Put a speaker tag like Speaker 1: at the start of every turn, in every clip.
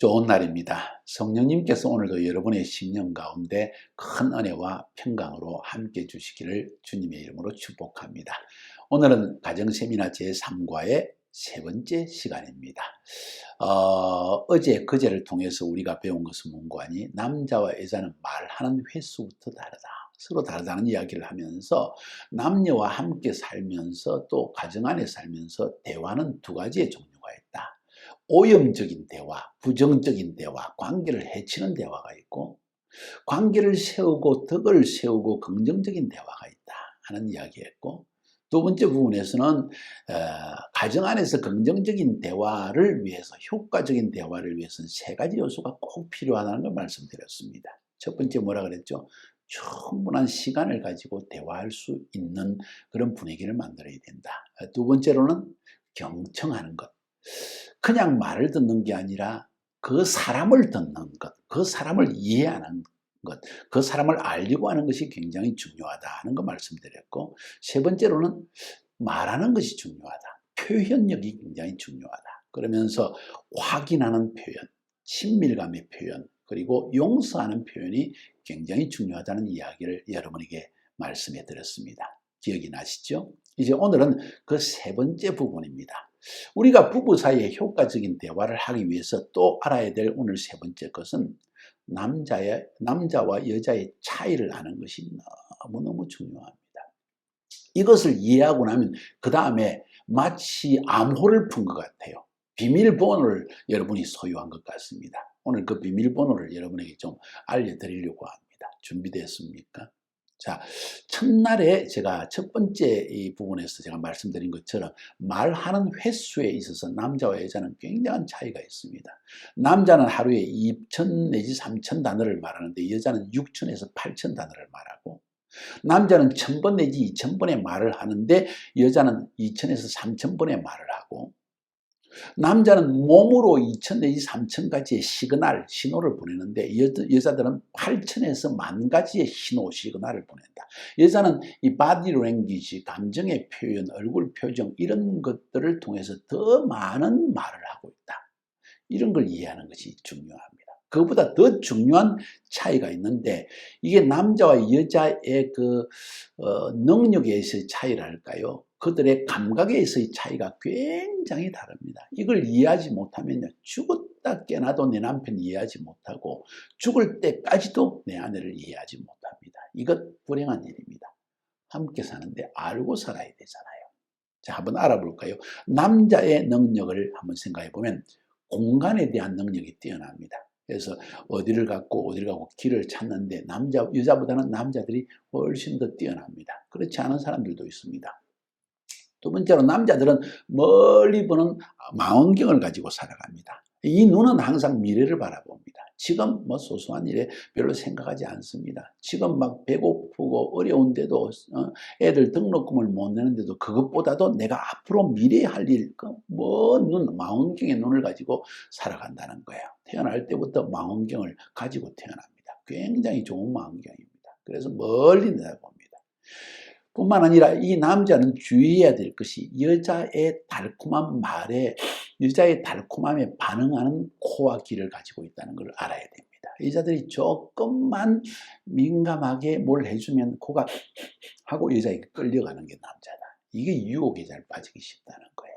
Speaker 1: 좋은 날입니다. 성령님께서 오늘도 여러분의 심령 가운데 큰 은혜와 평강으로 함께 주시기를 주님의 이름으로 축복합니다. 오늘은 가정세미나 제3과의 세 번째 시간입니다. 어제 그제를 통해서 우리가 배운 것은 뭔고 하니 남자와 여자는 말하는 횟수부터 다르다. 서로 다르다는 이야기를 하면서 남녀와 함께 살면서 또 가정 안에 살면서 대화는 두 가지의 종류가 있다. 오염적인 대화, 부정적인 대화, 관계를 해치는 대화가 있고 관계를 세우고 덕을 세우고 긍정적인 대화가 있다 하는 이야기였고, 두 번째 부분에서는 가정 안에서 긍정적인 대화를 위해서, 효과적인 대화를 위해서는 세 가지 요소가 꼭 필요하다는 걸 말씀드렸습니다. 첫 번째 뭐라 그랬죠? 충분한 시간을 가지고 대화할 수 있는 그런 분위기를 만들어야 된다. 두 번째로는 경청하는 것. 그냥 말을 듣는 게 아니라 그 사람을 듣는 것, 그 사람을 이해하는 것, 그 사람을 알려고 하는 것이 굉장히 중요하다는 거 말씀드렸고, 세 번째로는 말하는 것이 중요하다. 표현력이 굉장히 중요하다. 그러면서 확인하는 표현, 친밀감의 표현, 그리고 용서하는 표현이 굉장히 중요하다는 이야기를 여러분에게 말씀해 드렸습니다. 기억이 나시죠? 이제 오늘은 그 세 번째 부분입니다. 우리가 부부 사이에 효과적인 대화를 하기 위해서 또 알아야 될 오늘 세 번째 것은 남자와 여자의 차이를 아는 것이 너무너무 중요합니다. 이것을 이해하고 나면 그 다음에 마치 암호를 푼 것 같아요. 비밀번호를 여러분이 소유한 것 같습니다. 오늘 그 비밀번호를 여러분에게 좀 알려드리려고 합니다. 준비됐습니까? 자, 첫날에 제가 첫 번째 이 부분에서 제가 말씀드린 것처럼 말하는 횟수에 있어서 남자와 여자는 굉장한 차이가 있습니다. 남자는 하루에 2,000 내지 3,000 단어를 말하는데 여자는 6,000에서 8,000 단어를 말하고, 남자는 1,000번 내지 2,000번의 말을 하는데 여자는 2,000에서 3,000번의 말을 하고, 남자는 몸으로 2,000 내지 3,000가지의 신호를 보내는데 여자들은 8,000에서 10,000가지의 시그널을 보낸다. 여자는 이 바디 랭귀지, 감정의 표현, 얼굴 표정 이런 것들을 통해서 더 많은 말을 하고 있다. 이런 걸 이해하는 것이 중요합니다. 그것보다 더 중요한 차이가 있는데, 이게 남자와 여자의 능력에서의 차이랄까요? 그들의 감각에서의 차이가 굉장히 다릅니다. 이걸 이해하지 못하면요, 죽었다 깨나도 내 남편 이해하지 못하고 죽을 때까지도 내 아내를 이해하지 못합니다. 이것 불행한 일입니다. 함께 사는데 알고 살아야 되잖아요. 자, 한번 알아볼까요? 남자의 능력을 한번 생각해 보면 공간에 대한 능력이 뛰어납니다. 그래서 어디를 가고 길을 찾는데 여자보다는 남자들이 훨씬 더 뛰어납니다. 그렇지 않은 사람들도 있습니다. 두 번째로 남자들은 멀리 보는 망원경을 가지고 살아갑니다. 이 눈은 항상 미래를 바라봅니다. 지금 소소한 일에 별로 생각하지 않습니다. 지금 막 배고프고 어려운데도 애들 등록금을 못 내는데도 그것보다도 내가 앞으로 미래에 할 일, 망원경의 눈을 가지고 살아간다는 거예요. 태어날 때부터 망원경을 가지고 태어납니다. 굉장히 좋은 망원경입니다. 그래서 멀리 내다봅니다. 뿐만 아니라 이 남자는 주의해야 될 것이 여자의 달콤한 말에, 여자의 달콤함에 반응하는 코와 귀를 가지고 있다는 걸 알아야 됩니다. 여자들이 조금만 민감하게 뭘 해주면 코가 하고 여자에게 끌려가는 게 남자다. 이게 유혹에 잘 빠지기 쉽다는 거예요.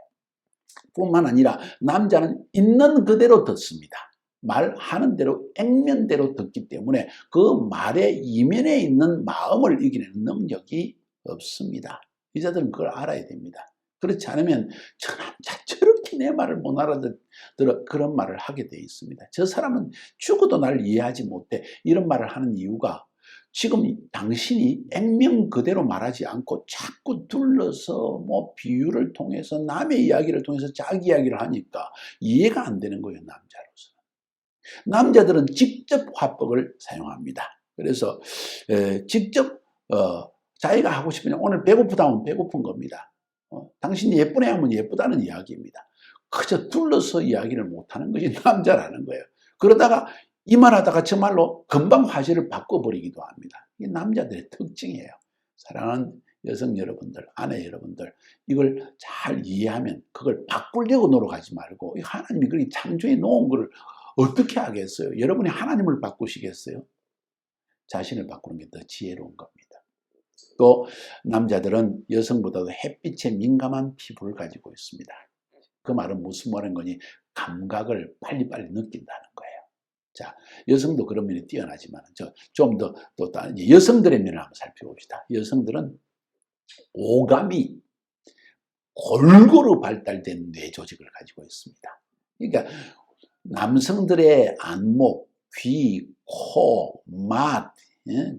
Speaker 1: 뿐만 아니라 남자는 있는 그대로 듣습니다. 말하는 대로 액면대로 듣기 때문에 그 말의 이면에 있는 마음을 이겨내는 능력이 없습니다. 여자들은 그걸 알아야 됩니다. 그렇지 않으면 저 남자 저렇게 내 말을 못 알아들어 그런 말을 하게 돼 있습니다. 저 사람은 죽어도 나를 이해하지 못해. 이런 말을 하는 이유가 지금 당신이 액면 그대로 말하지 않고 자꾸 둘러서 비유를 통해서 남의 이야기를 통해서 자기 이야기를 하니까 이해가 안 되는 거예요, 남자로서. 남자들은 직접 화법을 사용합니다. 그래서 직접 자기가 하고 싶으면 오늘 배고프다 하면 배고픈 겁니다. 당신이 예쁘네 하면 예쁘다는 이야기입니다. 그저 둘러서 이야기를 못하는 것이 남자라는 거예요. 그러다가 이 말하다가 정말로 금방 화제를 바꿔버리기도 합니다. 이게 남자들의 특징이에요. 사랑하는 여성 여러분들, 아내 여러분들, 이걸 잘 이해하면 그걸 바꾸려고 노력하지 말고 하나님이 그렇게 창조해 놓은 걸 어떻게 하겠어요? 여러분이 하나님을 바꾸시겠어요? 자신을 바꾸는 게 더 지혜로운 겁니다. 또 남자들은 여성보다도 햇빛에 민감한 피부를 가지고 있습니다. 그 말은 무슨 말인 거니? 감각을 빨리빨리 느낀다는 거예요. 자, 여성도 그런 면이 뛰어나지만 좀 더 또 여성들의 면을 한번 살펴봅시다. 여성들은 오감이 골고루 발달된 뇌 조직을 가지고 있습니다. 그러니까 남성들의 안목, 귀, 코, 맛,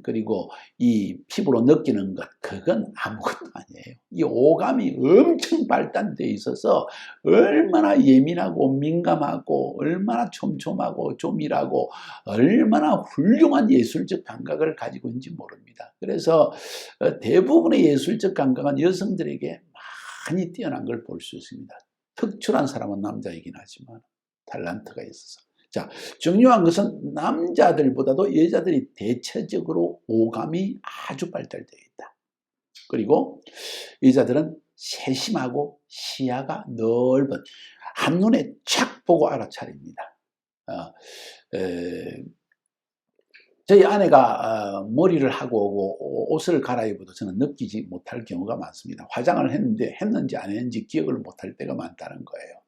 Speaker 1: 그리고 이 피부로 느끼는 것, 그건 아무것도 아니에요. 이 오감이 엄청 발달되어 있어서 얼마나 예민하고 민감하고 얼마나 촘촘하고 조밀하고 얼마나 훌륭한 예술적 감각을 가지고 있는지 모릅니다. 그래서 대부분의 예술적 감각은 여성들에게 많이 뛰어난 걸 볼 수 있습니다. 특출한 사람은 남자이긴 하지만 탤런트가 있어서. 자, 중요한 것은 남자들보다도 여자들이 대체적으로 오감이 아주 발달되어 있다. 그리고 여자들은 세심하고 시야가 넓은, 한눈에 착 보고 알아차립니다. 저희 아내가 머리를 하고 오고 옷을 갈아입어도 저는 느끼지 못할 경우가 많습니다. 화장을 했는지 안 했는지 기억을 못할 때가 많다는 거예요.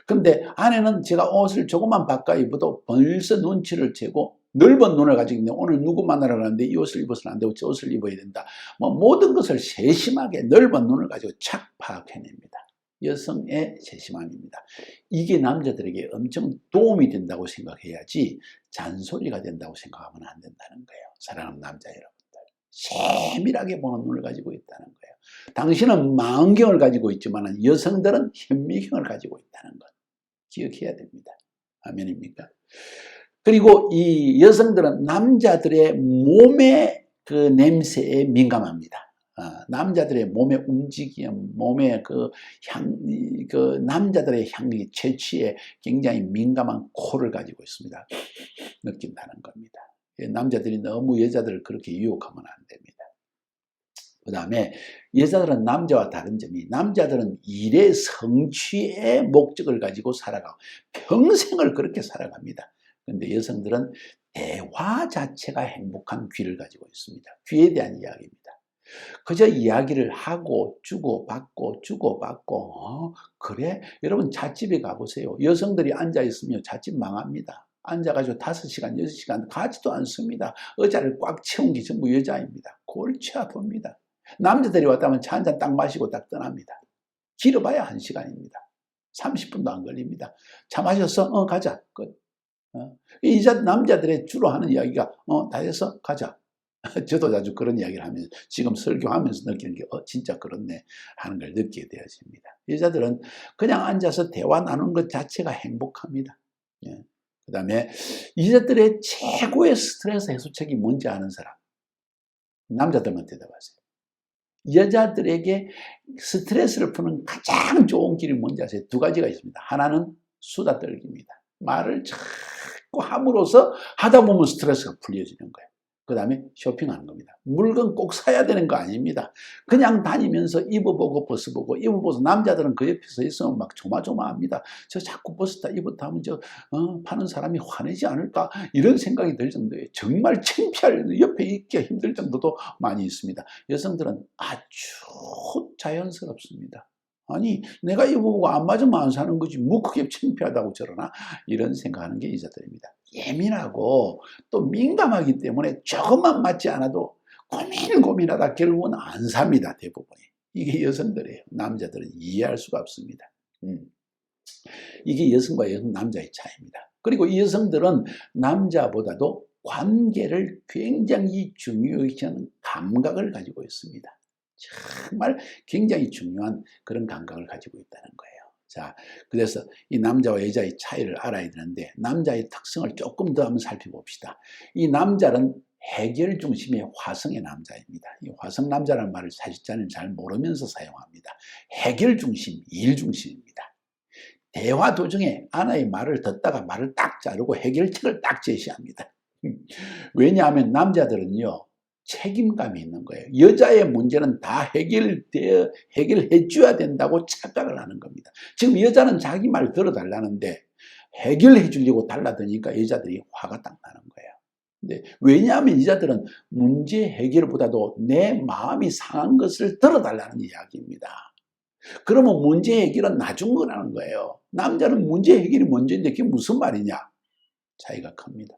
Speaker 1: 근데 아내는 제가 옷을 조금만 바꿔 입어도 벌써 눈치를 채고 넓은 눈을 가지고 있는데 오늘 누구 만나러 가는데 이 옷을 입어서는 안 되고 저 옷을 입어야 된다. 모든 것을 세심하게 넓은 눈을 가지고 착 파악해냅니다. 여성의 세심함입니다. 이게 남자들에게 엄청 도움이 된다고 생각해야지 잔소리가 된다고 생각하면 안 된다는 거예요. 사랑하는 남자 여러분들, 세밀하게 보는 눈을 가지고 있다는 거예요. 당신은 망경을 가지고 있지만 여성들은 현미경을 가지고 있다는 것 기억해야 됩니다. 아멘입니까? 그리고 이 여성들은 남자들의 몸의 그 냄새에 민감합니다. 남자들의 몸의 움직임, 몸의 남자들의 향기, 채취에 굉장히 민감한 코를 가지고 있습니다. 느낀다는 겁니다. 남자들이 너무 여자들을 그렇게 유혹하면 안 됩니다. 그 다음에 여자들은 남자와 다른 점이, 남자들은 일의 성취의 목적을 가지고 살아가고 평생을 그렇게 살아갑니다. 그런데 여성들은 대화 자체가 행복한 귀를 가지고 있습니다. 귀에 대한 이야기입니다. 그저 이야기를 하고 주고받고 그래? 여러분 잣집에 가보세요. 여성들이 앉아있으면 잣집 망합니다. 앉아가지고 5시간, 6시간 가지도 않습니다. 의자를 꽉 채운 게 전부 여자입니다. 골치 아픕니다. 남자들이 왔다면 차 한잔 딱 마시고 딱 떠납니다. 길어봐야 1시간입니다. 30분도 안 걸립니다. 차 마셨어? 가자. 끝. 남자들의 주로 하는 이야기가 다 됐어? 가자. 저도 자주 그런 이야기를 하면 지금 설교하면서 느끼는 게 진짜 그렇네 하는 걸 느끼게 되어집니다. 여자들은 그냥 앉아서 대화 나누는 것 자체가 행복합니다. 그 다음에 여자들의 최고의 스트레스 해소책이 뭔지 아는 사람, 남자들만 대답하세요. 여자들에게 스트레스를 푸는 가장 좋은 길이 뭔지 아세요? 2가지가 있습니다. 하나는 수다 떨기입니다. 말을 자꾸 함으로써 하다 보면 스트레스가 풀려지는 거예요. 그 다음에 쇼핑하는 겁니다. 물건 꼭 사야 되는 거 아닙니다. 그냥 다니면서 입어보고 벗어보고, 입어보고 남자들은 그 옆에서 있으면 막 조마조마합니다. 저 자꾸 벗었다 입었다 하면 파는 사람이 화내지 않을까 이런 생각이 들 정도에 정말 창피할, 옆에 있기 힘들 정도도 많이 있습니다. 여성들은 아주 자연스럽습니다. 아니 내가 입어보고 안 맞으면 안 사는 거지 뭐 그게 창피하다고 저러나, 이런 생각하는 게 여자들입니다. 예민하고 또 민감하기 때문에 조금만 맞지 않아도 고민하다 결국은 안 삽니다. 대부분이. 이게 여성들이에요. 남자들은 이해할 수가 없습니다. 이게 여성과 남자의 차이입니다. 그리고 이 여성들은 남자보다도 관계를 굉장히 중요시하는 감각을 가지고 있습니다. 정말 굉장히 중요한 그런 감각을 가지고 있다는 거예요. 자, 그래서 이 남자와 여자의 차이를 알아야 되는데 남자의 특성을 조금 더 한번 살펴봅시다. 이 남자는 해결 중심의 화성의 남자입니다. 이 화성 남자라는 말을 사실자는 잘 모르면서 사용합니다. 해결 중심, 일 중심입니다. 대화 도중에 아내의 말을 듣다가 말을 딱 자르고 해결책을 딱 제시합니다. 왜냐하면 남자들은요, 책임감이 있는 거예요. 여자의 문제는 다 해결해 줘야 된다고 착각을 하는 겁니다. 지금 여자는 자기 말 들어달라는데 해결해 주려고 달라드니까 여자들이 화가 딱 나는 거예요. 근데 왜냐하면 여자들은 문제 해결보다도 내 마음이 상한 것을 들어달라는 이야기입니다. 그러면 문제 해결은 나중 거라는 거예요. 남자는 문제 해결이 먼저인데 그게 무슨 말이냐? 차이가 큽니다.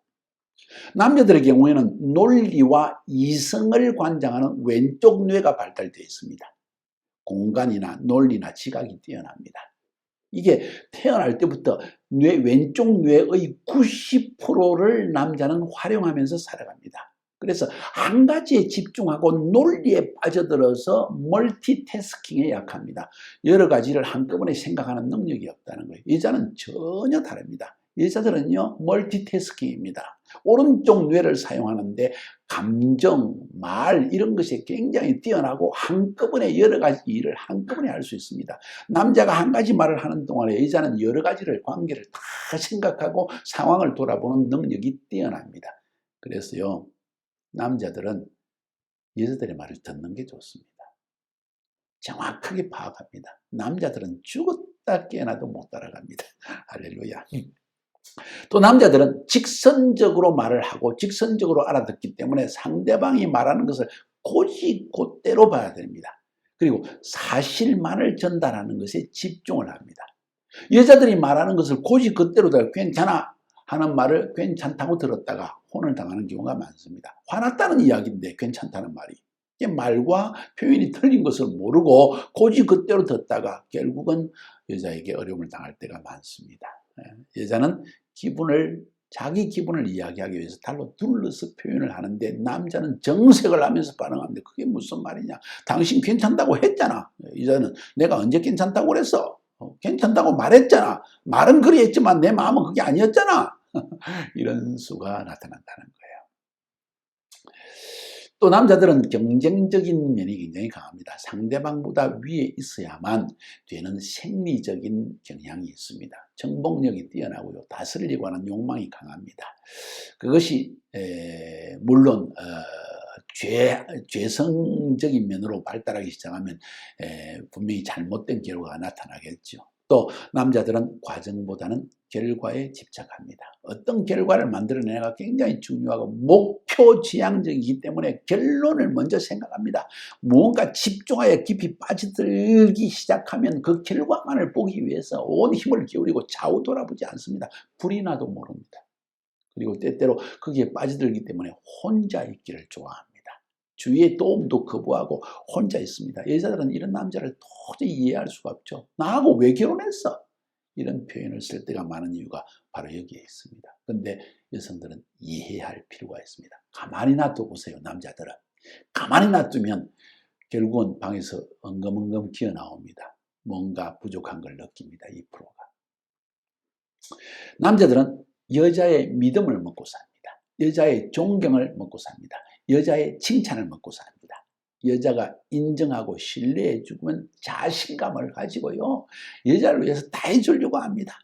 Speaker 1: 남자들의 경우에는 논리와 이성을 관장하는 왼쪽 뇌가 발달되어 있습니다. 공간이나 논리나 지각이 뛰어납니다. 이게 태어날 때부터 왼쪽 뇌의 90%를 남자는 활용하면서 살아갑니다. 그래서 한 가지에 집중하고 논리에 빠져들어서 멀티태스킹에 약합니다. 여러 가지를 한꺼번에 생각하는 능력이 없다는 거예요. 여자는 전혀 다릅니다. 여자들은요, 멀티태스킹입니다. 오른쪽 뇌를 사용하는데 감정, 말 이런 것이 굉장히 뛰어나고 한꺼번에 여러 가지 일을 한꺼번에 할 수 있습니다. 남자가 한 가지 말을 하는 동안에 여자는 여러 가지를 관계를 다 생각하고 상황을 돌아보는 능력이 뛰어납니다. 그래서요, 남자들은 여자들의 말을 듣는 게 좋습니다. 정확하게 파악합니다. 남자들은 죽었다 깨어나도 못 따라갑니다. 할렐루야. 또 남자들은 직선적으로 말을 하고 직선적으로 알아듣기 때문에 상대방이 말하는 것을 곧이곧대로 봐야 됩니다. 그리고 사실만을 전달하는 것에 집중을 합니다. 여자들이 말하는 것을 곧이곧대로 괜찮아 하는 말을 괜찮다고 들었다가 혼을 당하는 경우가 많습니다. 화났다는 이야기인데 괜찮다는 말이 말과 표현이 틀린 것을 모르고 곧이곧대로 듣다가 결국은 여자에게 어려움을 당할 때가 많습니다. 여자는 자기 기분을 이야기하기 위해서 달로 둘러서 표현을 하는데 남자는 정색을 하면서 반응하는데 그게 무슨 말이냐? 당신 괜찮다고 했잖아. 여자는 내가 언제 괜찮다고 그랬어? 괜찮다고 말했잖아. 말은 그리 했지만 내 마음은 그게 아니었잖아. 이런 수가 나타난다는 거예요. 또 남자들은 경쟁적인 면이 굉장히 강합니다. 상대방보다 위에 있어야만 되는 생리적인 경향이 있습니다. 정복력이 뛰어나고요. 다스리려고 하는 욕망이 강합니다. 그것이 물론 죄성적인 면으로 발달하기 시작하면 분명히 잘못된 결과가 나타나겠죠. 또 남자들은 과정보다는 결과에 집착합니다. 어떤 결과를 만들어내가 굉장히 중요하고 목표 지향적이기 때문에 결론을 먼저 생각합니다. 무언가 집중하여 깊이 빠져들기 시작하면 그 결과만을 보기 위해서 온 힘을 기울이고 좌우 돌아보지 않습니다. 불이 나도 모릅니다. 그리고 때때로 거기에 빠져들기 때문에 혼자 있기를 좋아합니다. 주위의 도움도 거부하고 혼자 있습니다. 여자들은 이런 남자를 도저히 이해할 수가 없죠. 나하고 왜 결혼했어? 이런 표현을 쓸 때가 많은 이유가 바로 여기에 있습니다. 그런데 여성들은 이해해야 할 필요가 있습니다. 가만히 놔둬 보세요. 남자들은 가만히 놔두면 결국은 방에서 엉금엉금 기어 나옵니다. 뭔가 부족한 걸 느낍니다. 2%가. 남자들은 여자의 믿음을 먹고 삽니다. 여자의 존경을 먹고 삽니다. 여자의 칭찬을 먹고 삽니다. 여자가 인정하고 신뢰해 주면 자신감을 가지고요. 여자를 위해서 다 해주려고 합니다.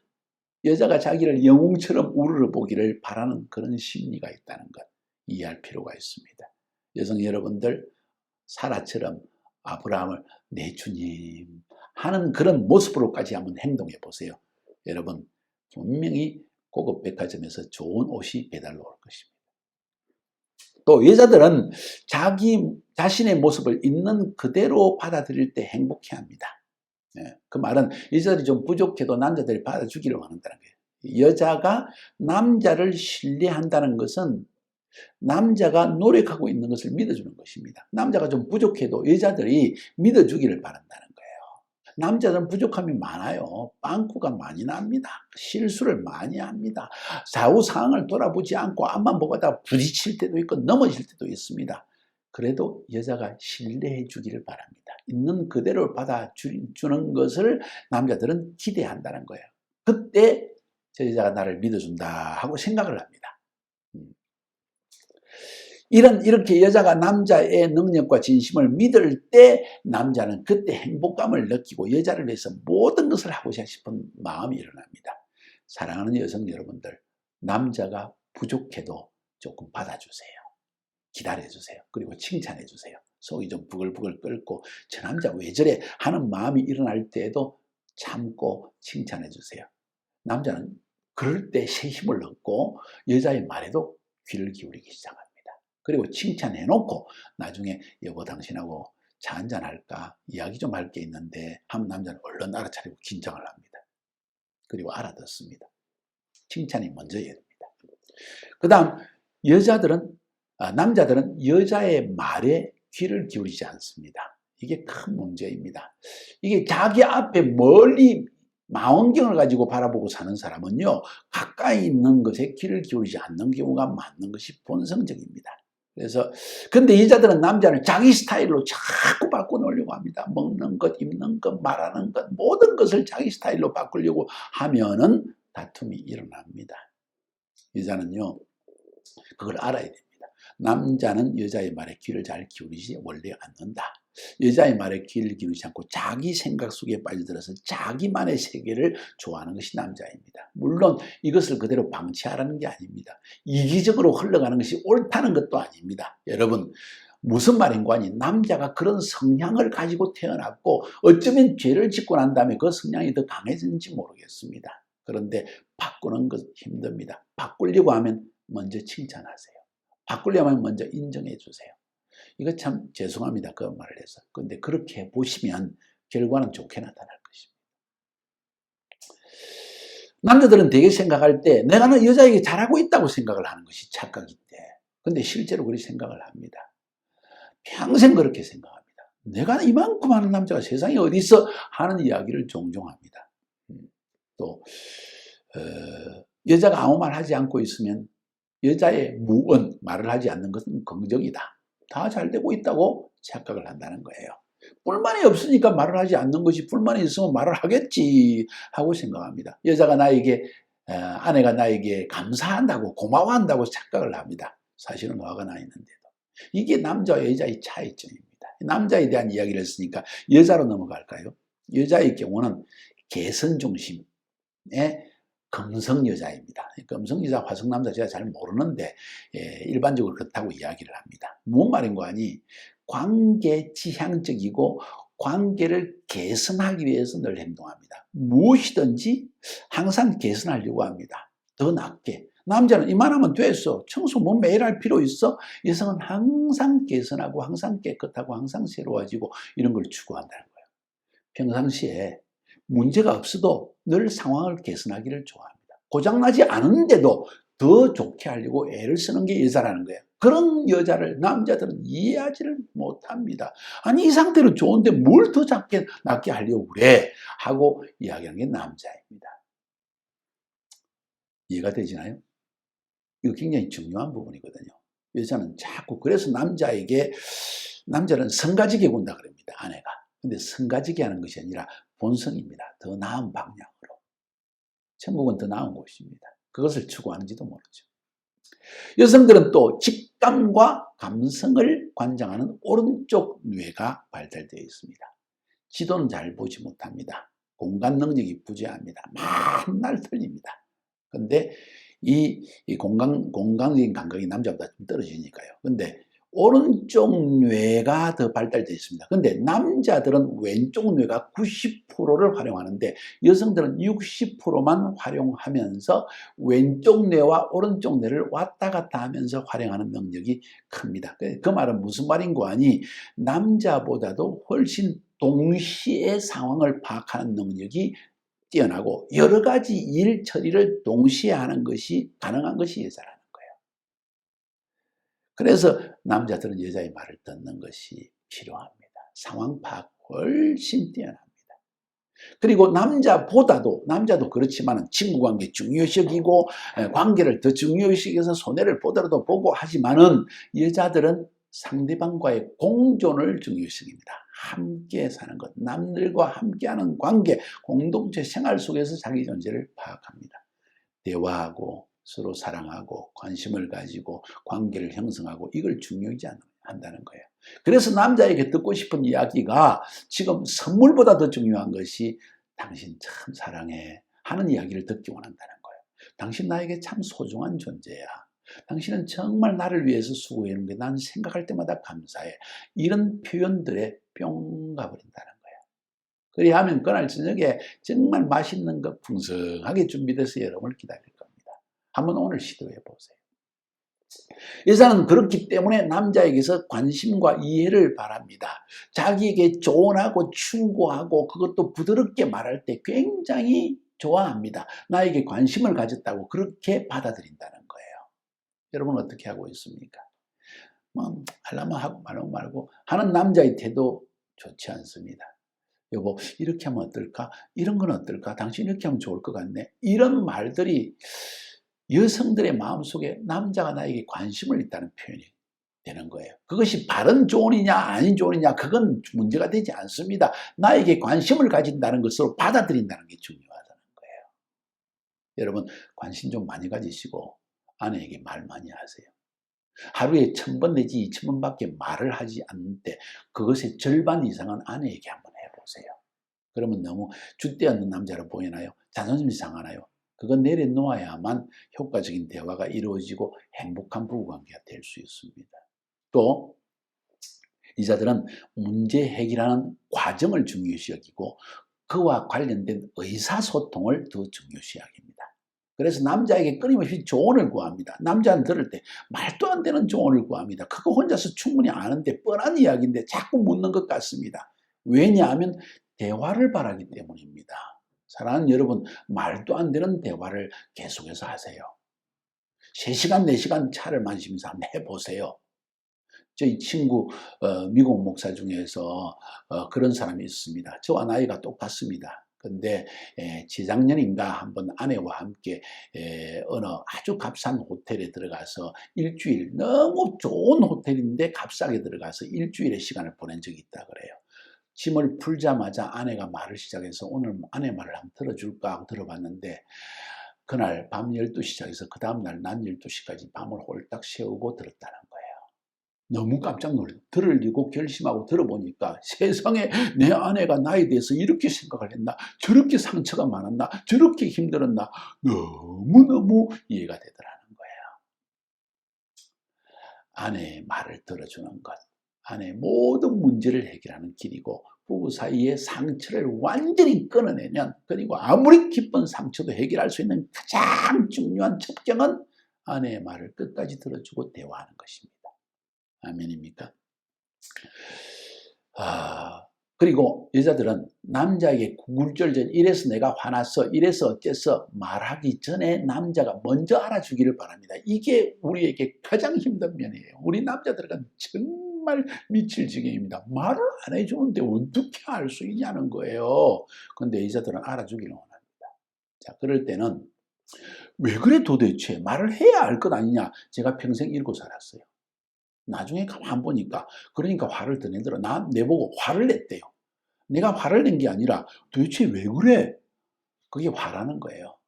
Speaker 1: 여자가 자기를 영웅처럼 우러러 보기를 바라는 그런 심리가 있다는 것 이해할 필요가 있습니다. 여성 여러분들 사라처럼 아브라함을 내 주님 하는 그런 모습으로까지 한번 행동해 보세요. 여러분 분명히 고급 백화점에서 좋은 옷이 배달로 올 것입니다. 또 여자들은 자신의 모습을 있는 그대로 받아들일 때 행복해합니다. 그 말은 여자들이 좀 부족해도 남자들이 받아주기를 원한다는 거예요. 여자가 남자를 신뢰한다는 것은 남자가 노력하고 있는 것을 믿어주는 것입니다. 남자가 좀 부족해도 여자들이 믿어주기를 바란다는 거예요. 남자들은 부족함이 많아요. 빵꾸가 많이 납니다. 실수를 많이 합니다. 좌우 상황을 돌아보지 않고 앞만 보고 다 부딪힐 때도 있고 넘어질 때도 있습니다. 그래도 여자가 신뢰해 주기를 바랍니다. 있는 그대로 받아주는 것을 남자들은 기대한다는 거예요. 그때 저 여자가 나를 믿어준다 하고 생각을 합니다. 이렇게 여자가 남자의 능력과 진심을 믿을 때 남자는 그때 행복감을 느끼고 여자를 위해서 모든 것을 하고 싶은 마음이 일어납니다. 사랑하는 여성 여러분들, 남자가 부족해도 조금 받아주세요. 기다려주세요. 그리고 칭찬해주세요. 속이 좀 부글부글 끓고 저 남자 왜 저래 하는 마음이 일어날 때에도 참고 칭찬해주세요. 남자는 그럴 때 새 힘을 얻고 여자의 말에도 귀를 기울이기 시작합니다. 그리고 칭찬해놓고 나중에 여보 당신하고 차 한잔 할까? 이야기 좀 할 게 있는데 하면 남자는 얼른 알아차리고 긴장을 합니다. 그리고 알아듣습니다. 칭찬이 먼저여야 됩니다. 그 다음 남자들은 여자의 말에 귀를 기울이지 않습니다. 이게 큰 문제입니다. 이게 자기 앞에 멀리 망원경을 가지고 바라보고 사는 사람은요, 가까이 있는 것에 귀를 기울이지 않는 경우가 많은 것이 본성적입니다. 그래서 근데 여자들은 남자를 자기 스타일로 자꾸 바꿔놓으려고 합니다. 먹는 것, 입는 것, 말하는 것, 모든 것을 자기 스타일로 바꾸려고 하면은 다툼이 일어납니다. 여자는요, 그걸 알아야 됩니다. 남자는 여자의 말에 귀를 잘 기울이지 원래 않는다. 여자의 말에 귀를 기울이지 않고 자기 생각 속에 빠져들어서 자기만의 세계를 좋아하는 것이 남자입니다. 물론 이것을 그대로 방치하라는 게 아닙니다. 이기적으로 흘러가는 것이 옳다는 것도 아닙니다. 여러분, 무슨 말인가 하니 남자가 그런 성향을 가지고 태어났고 어쩌면 죄를 짓고 난 다음에 그 성향이 더 강해졌는지 모르겠습니다. 그런데 바꾸는 것 힘듭니다. 바꾸려고 하면 먼저 칭찬하세요. 바꾸려면 먼저 인정해 주세요. 이거 참 죄송합니다. 그 말을 해서. 그런데 그렇게 보시면 결과는 좋게 나타날 것입니다. 남자들은 되게 생각할 때 내가 여자에게 잘하고 있다고 생각을 하는 것이 착각인데, 근데 실제로 그렇게 생각을 합니다. 평생 그렇게 생각합니다. 내가 이만큼 하는 남자가 세상에 어디 있어? 하는 이야기를 종종 합니다. 또 여자가 아무 말 하지 않고 있으면 여자의 무언, 말을 하지 않는 것은 긍정이다. 다 잘 되고 있다고 착각을 한다는 거예요. 불만이 없으니까 말을 하지 않는 것이, 불만이 있으면 말을 하겠지 하고 생각합니다. 아내가 나에게 감사한다고, 고마워한다고 착각을 합니다. 사실은 화가 나 있는데도. 이게 남자와 여자의 차이점입니다. 남자에 대한 이야기를 했으니까 여자로 넘어갈까요? 여자의 경우는 개선 중심의 금성 여자입니다. 금성 여자, 화성 남자 제가 잘 모르는데 일반적으로 그렇다고 이야기를 합니다. 무슨 말인가 하니 관계 지향적이고 관계를 개선하기 위해서 늘 행동합니다. 무엇이든지 항상 개선하려고 합니다. 더 낫게. 남자는 이만하면 됐어. 청소 뭐 매일 할 필요 있어? 여성은 항상 개선하고 항상 깨끗하고 항상 새로워지고 이런 걸 추구한다는 거예요. 평상시에 문제가 없어도 늘 상황을 개선하기를 좋아합니다. 고장나지 않은데도 더 좋게 하려고 애를 쓰는 게 여자라는 거예요. 그런 여자를 남자들은 이해하지를 못합니다. 아니 이 상태로 좋은데 뭘 더 낫게 하려고 그래? 하고 이야기하는 게 남자입니다. 이해가 되시나요? 이거 굉장히 중요한 부분이거든요. 여자는 자꾸 그래서 남자는 성가지게 군다 그럽니다. 아내가. 근데 성가지게 하는 것이 아니라 본성입니다. 더 나은 방향으로. 천국은 더 나은 곳입니다. 그것을 추구하는지도 모르죠. 여성들은 또 직감과 감성을 관장하는 오른쪽 뇌가 발달되어 있습니다. 지도는 잘 보지 못합니다. 공간 능력이 부재합니다. 맨날 틀립니다. 그런데 이 공간적인 감각이 남자보다 좀 떨어지니까요. 근데 오른쪽 뇌가 더 발달되어 있습니다. 그런데 남자들은 왼쪽 뇌가 90%를 활용하는데 여성들은 60%만 활용하면서 왼쪽 뇌와 오른쪽 뇌를 왔다 갔다 하면서 활용하는 능력이 큽니다. 그 말은 무슨 말인고 하니 남자보다도 훨씬 동시에 상황을 파악하는 능력이 뛰어나고 여러 가지 일 처리를 동시에 하는 것이 가능한 것이 여자라는 거예요. 그래서 남자들은 여자의 말을 듣는 것이 필요합니다. 상황 파악 훨씬 뛰어납니다. 그리고 남자도 그렇지만 친구관계 중요시 여기고 관계를 더 중요시 여기서 손해를 보더라도 보고 하지만은 여자들은 상대방과의 공존을 중요시 여깁니다. 함께 사는 것, 남들과 함께하는 관계, 공동체 생활 속에서 자기 존재를 파악합니다. 대화하고 서로 사랑하고 관심을 가지고 관계를 형성하고 이걸 중요하지 한다는 거예요. 그래서 남자에게 듣고 싶은 이야기가 지금 선물보다 더 중요한 것이 당신 참 사랑해 하는 이야기를 듣기 원한다는 거예요. 당신 나에게 참 소중한 존재야. 당신은 정말 나를 위해서 수고했는데 난 생각할 때마다 감사해. 이런 표현들에 뿅 가버린다는 거예요. 그리하면 그날 저녁에 정말 맛있는 거 풍성하게 준비돼서 여러분을 기다릴 겁니다. 한번 오늘 시도해 보세요. 여자는 그렇기 때문에 남자에게서 관심과 이해를 바랍니다. 자기에게 조언하고 충고하고 그것도 부드럽게 말할 때 굉장히 좋아합니다. 나에게 관심을 가졌다고 그렇게 받아들인다는 거예요. 여러분 어떻게 하고 있습니까? 뭐 하려면 하고 말하면 말고 하는 남자의 태도 좋지 않습니다. 여보 이렇게 하면 어떨까? 이런 건 어떨까? 당신 이렇게 하면 좋을 것 같네. 이런 말들이 여성들의 마음속에 남자가 나에게 관심을 있다는 표현이 되는 거예요. 그것이 바른 조언이냐 아닌 조언이냐 그건 문제가 되지 않습니다. 나에게 관심을 가진다는 것으로 받아들인다는 게 중요하다는 거예요. 여러분 관심 좀 많이 가지시고 아내에게 말 많이 하세요. 하루에 1000번 내지 2000번밖에 말을 하지 않는데 그것의 절반 이상은 아내에게 한번 해보세요. 그러면 너무 줏대 없는 남자로 보이나요? 자존심이 상하나요? 그건 내려놓아야만 효과적인 대화가 이루어지고 행복한 부부관계가 될 수 있습니다. 또 이자들은 문제 해결하는 과정을 중요시 여기고 그와 관련된 의사소통을 더 중요시 여깁니다. 그래서 남자에게 끊임없이 조언을 구합니다. 남자는 들을 때 말도 안 되는 조언을 구합니다. 그거 혼자서 충분히 아는데 뻔한 이야기인데 자꾸 묻는 것 같습니다. 왜냐하면 대화를 바라기 때문입니다. 사랑하는 여러분, 말도 안 되는 대화를 계속해서 하세요. 3시간, 4시간 차를 마시면서 한번 해보세요. 저희 친구 미국 목사 중에서 그런 사람이 있습니다. 저와 나이가 똑같습니다. 근데 재작년인가 한번 아내와 함께 어느 아주 값싼 호텔에 들어가서 일주일, 너무 좋은 호텔인데 값싸게 들어가서 일주일의 시간을 보낸 적이 있다 그래요. 짐을 풀자마자 아내가 말을 시작해서 오늘 아내 말을 한번 들어줄까 하고 들어봤는데 그날 밤 12시 시작해서 그 다음날 낮 12시까지 밤을 홀딱 새우고 들었다는 거예요. 너무 깜짝 놀라요. 들으려고 결심하고 들어보니까 세상에 내 아내가 나에 대해서 이렇게 생각을 했나? 저렇게 상처가 많았나? 저렇게 힘들었나? 너무너무 이해가 되더라는 거예요. 아내의 말을 들어주는 것, 아내의 모든 문제를 해결하는 길이고 부부 사이의 상처를 완전히 끊어내면 그리고 아무리 깊은 상처도 해결할 수 있는 가장 중요한 첩경은 아내의 말을 끝까지 들어주고 대화하는 것입니다. 아멘입니까? 그리고 여자들은 남자에게 구굴절절 이래서 내가 화났어 이래서 어째서 말하기 전에 남자가 먼저 알아주기를 바랍니다. 이게 우리에게 가장 힘든 면이에요. 우리 남자들은 정말 미칠 지경입니다. 말을 안 해주는데 어떻게 알 수 있냐는 거예요. 그런데 여자들은 알아주기를 원합니다. 자, 그럴 때는 왜 그래 도대체 말을 해야 알 것 아니냐. 제가 평생 이러고 살았어요. 나중에 가만 보니까 그러니까 화를 더 내더라. 내보고 화를 냈대요. 내가 화를 낸 게 아니라 도대체 왜 그래? 그게 화라는 거예요.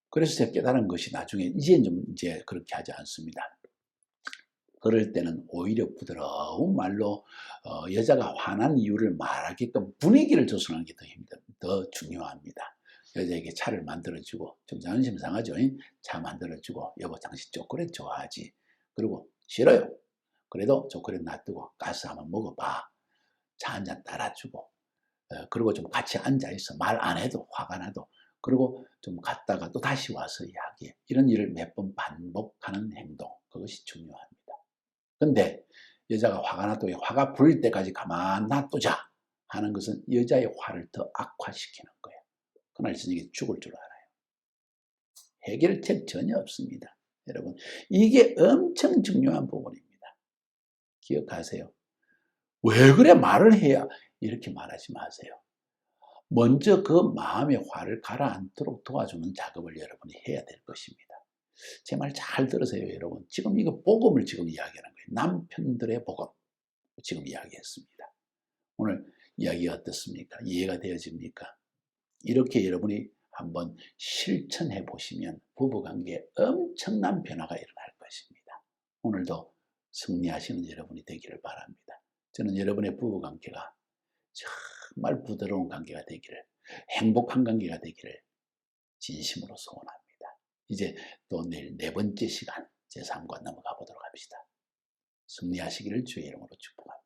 Speaker 1: 그래서 제가 깨달은 것이 나중에 이제 그렇게 하지 않습니다. 그럴 때는 오히려 부드러운 말로 여자가 화난 이유를 말하게끔 분위기를 조성하는 게 더 중요합니다. 여자에게 차를 만들어주고 좀 자존심 상하죠. 차 만들어주고 여보 당신 초콜릿 좋아하지. 그리고 싫어요. 그래도 초콜릿 놔두고 가서 한번 먹어봐. 차 한 잔 따라주고 그리고 좀 같이 앉아있어. 말 안 해도 화가 나도. 그리고 좀 갔다가 또 다시 와서 이야기해. 이런 일을 몇 번 반복하는 행동. 그것이 중요합니다. 근데 여자가 화가 나도 화가 부를 때까지 가만 놔두자 하는 것은 여자의 화를 더 악화시키는 거예요. 그날 저녁에 죽을 줄 알아요. 해결책 전혀 없습니다. 여러분 이게 엄청 중요한 부분입니다. 기억하세요. 왜 그래 말을 해야 이렇게 말하지 마세요. 먼저 그 마음의 화를 가라앉도록 도와주는 작업을 여러분이 해야 될 것입니다. 제 말 잘 들으세요 여러분. 지금 이거 복음을 지금 이야기하는 거예요. 남편들의 복음 지금 이야기했습니다. 오늘 이야기 어떻습니까? 이해가 되어집니까? 이렇게 여러분이 한번 실천해 보시면 부부관계에 엄청난 변화가 일어날 것입니다. 오늘도 승리하시는 여러분이 되기를 바랍니다. 저는 여러분의 부부관계가 정말 부드러운 관계가 되기를, 행복한 관계가 되기를 진심으로 소원합니다. 이제 또 내일 4번째 시간 제3과 넘어가 보도록 합시다. 승리하시기를 주의 이름으로 축복합니다.